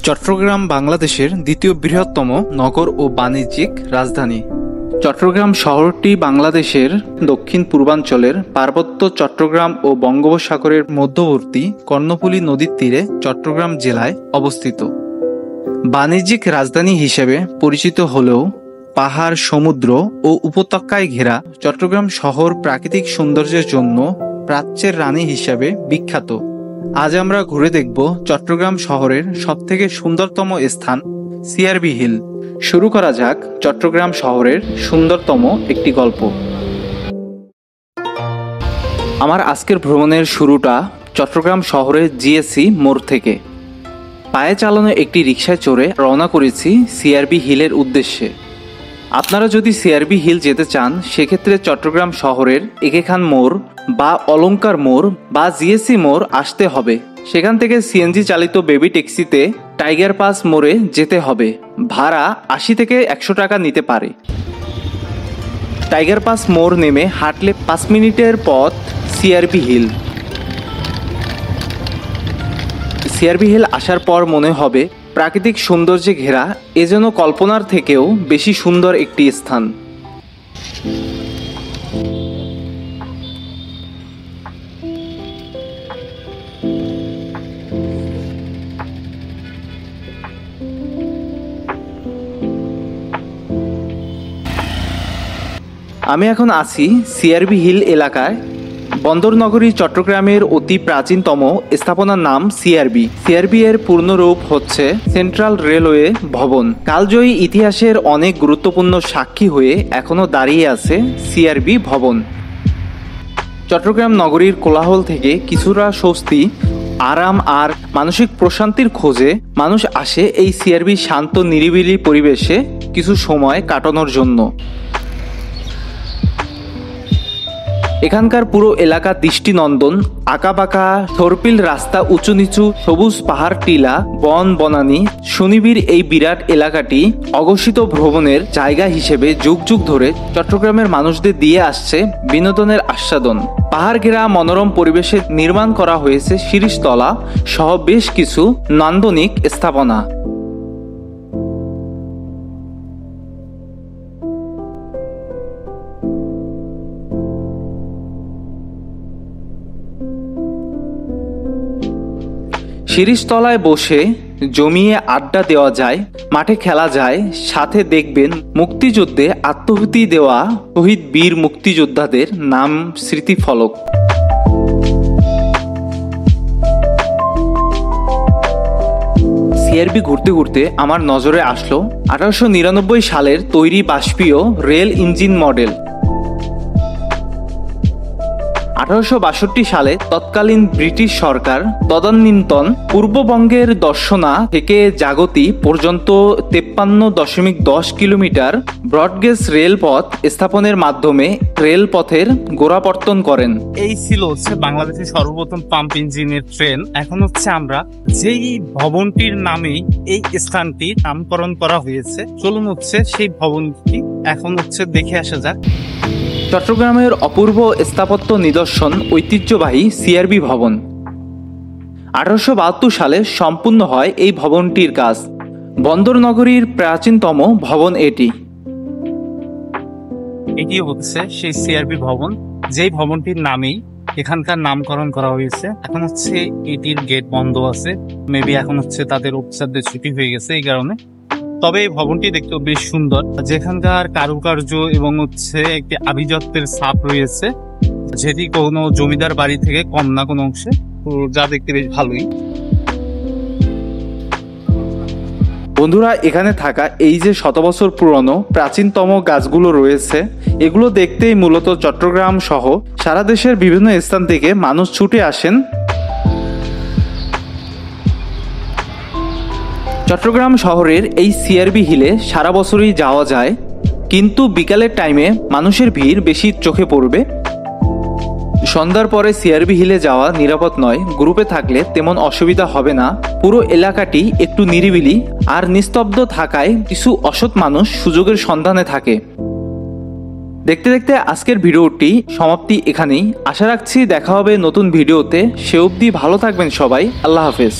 চট্টগ্রাম বাংলাদেশের দ্বিতীয় বৃহত্তম নগর ও বাণিজ্যিক রাজধানী। চট্টগ্রাম শহরটি বাংলাদেশের দক্ষিণ পূর্বাঞ্চলের পার্বত্য চট্টগ্রাম ও বঙ্গোপসাগরের মধ্যবর্তী কর্ণফুলী নদীর তীরে চট্টগ্রাম জেলায় অবস্থিত। বাণিজ্যিক রাজধানী হিসেবে পরিচিত হলেও পাহাড়, সমুদ্র ও উপত্যকায় ঘেরা চট্টগ্রাম শহর প্রাকৃতিক সৌন্দর্যের জন্য প্রাচ্যের রানী হিসেবে বিখ্যাত। আজ আমরা ঘুরে দেখব চট্টগ্রাম শহরের সবথেকে সুন্দরতম স্থান সিআরবি হিল। শুরু করা যাক চট্টগ্রাম শহরের সুন্দরতম একটি গল্প। আমার আজকের ভ্রমণের শুরুটা চট্টগ্রাম শহরের জিএসসি মোড় থেকে। পায়ে চালানো একটি রিকশায় চড়ে রওনা করেছি সিআরবি হিলের উদ্দেশ্যে। আপনারা যদি সিআরবি হিল যেতে চান সেক্ষেত্রে চট্টগ্রাম শহরের একে খান মোড় বা অলঙ্কার মোড় বা জিএসসি মোড় আসতে হবে। সেখান থেকে সিএনজি চালিত বেবি ট্যাক্সিতে টাইগার পাস মোড়ে যেতে হবে। ভাড়া ৮০ থেকে ১০০ টাকা নিতে পারে। টাইগার পাস মোড় নেমে হাঁটলে ৫ মিনিটের পথ সিআরবি হিল। সিআরবি হিল আসার পর মনে হবে প্রাকৃতিক সৌন্দর্যে ঘেরা, এ যেন কল্পনার থেকেও বেশি সুন্দর একটি স্থান। আমি এখন আছি সিআরবি হিল এলাকায়। বন্দরনগরী চট্টগ্রামের অতি প্রাচীনতম স্থাপনার নাম সিআরবি। সিআরবি এর পূর্ণরূপ হচ্ছে সেন্ট্রাল রেলওয়ে ভবন। কালজয়ী ইতিহাসের অনেক গুরুত্বপূর্ণ সাক্ষী হয়ে এখনো দাঁড়িয়ে আছে সিআরবি ভবন। চট্টগ্রাম নগরীর কোলাহল থেকে কিছুটা স্বস্তি, আরাম আর মানসিক প্রশান্তির খোঁজে মানুষ আসে এই সিআরবি শান্ত নিরিবিলি পরিবেশে কিছু সময় কাটানোর জন্য। এখানকার পুরো এলাকা দৃষ্টিনন্দন। আঁকাবাঁকা সর্পিল রাস্তা, উঁচু নিচু সবুজ পাহাড়, টিলা, বন বনানী সুনিবিড় এই বিরাট এলাকাটি অঘোষিত ভ্রমণের জায়গা হিসেবে যুগ যুগ ধরে চট্টগ্রামের মানুষদের দিয়ে আসছে বিনোদনের আস্বাদন। পাহাড় ঘেরা মনোরম পরিবেশে নির্মাণ করা হয়েছে শিরীষতলা সহ বেশ কিছু নান্দনিক স্থাপনা। শিরীষতলায় বসে জমিয়ে আড্ডা দেওয়া যায়, মাঠে খেলা যায়, সাথে দেখবেন মুক্তিযুদ্ধে আত্মাহুতি দেওয়া শহীদ বীর মুক্তিযোদ্ধাদের নাম স্মৃতিফলক। সিআরবি ঘুরতে ঘুরতে আমার নজরে আসলো 1899 সালের তৈরি বাষ্পীয় রেল ইঞ্জিন মডেল। 1862 সালে তৎকালীন ব্রিটিশ সরকার তদানীন্তন পূর্ববঙ্গের দর্শনা থেকে জাগতি পর্যন্ত 53.10 কিলোমিটার ব্রডগেজ রেলপথ স্থাপনের মাধ্যমে রেলপথের গোড়াপত্তন করেন। এই ছিল বাংলাদেশের সর্বপ্রথম পাম্প ইঞ্জিনের ট্রেন। এখন আমরা যেই ভবনটির নামেই এই স্থানটির নামকরণ করা হয়েছে, চলুন সেই ভবনটি এখন দেখে আসা যাক। চট্টগ্রামের অপূর্ব স্থাপত্য নিদর্শন ঐতিহ্যবাহী সিআরবি ভবন। 1872 সালে সম্পূর্ণ হয় এই ভবনটির কাজ। বন্দরনগরীর প্রাচীনতম ভবন এটি হচ্ছে সেই সিআরবি ভবন, যেই ভবনটির নামেই এখানকার নামকরণ করা হয়েছে। এখন এটির গেট বন্ধ আছে, মেবি এখন তাদের অফিসারদের ছুটি হয়ে গেছে এই কারণে। তবে এই ভবনটি দেখতেও বেশ সুন্দর, যেখানকার কারুকার্য এবং একটি আভিজাত্যের ছাপ রয়েছে, যেটি কোনো জমিদার বাড়ি থেকে কম না কোনো অংশে। তো যা দেখতে বেশ ভালোই। বন্ধুরা, এখানে থাকা এই যে শত বছর পুরনো প্রাচীনতম গাছগুলো রয়েছে, এগুলো দেখতেই মূলত চট্টগ্রাম সহ সারা দেশের বিভিন্ন স্থান থেকে মানুষ ছুটে আসেন। চট্টগ্রাম শহরের এই সিআরবি হিলে সারা বছরই যাওয়া যায়, কিন্তু বিকালের টাইমে মানুষের ভিড় বেশি চোখে পড়বে। সন্ধ্যার পরে সিআরবি হিলে যাওয়া নিরাপদ নয়, গ্রুপে থাকলে তেমন অসুবিধা হবে না। পুরো এলাকাটি একটু নিরিবিলি আর নিস্তব্ধ থাকায় কিছু অসৎ মানুষ সুযোগের সন্ধানে থাকে। দেখতে দেখতে আজকের ভিডিওটি সমাপ্তি এখানেই। আশা রাখছি দেখা হবে নতুন ভিডিওতে। সে অবধি ভালো থাকবেন সবাই। আল্লাহ হাফেজ।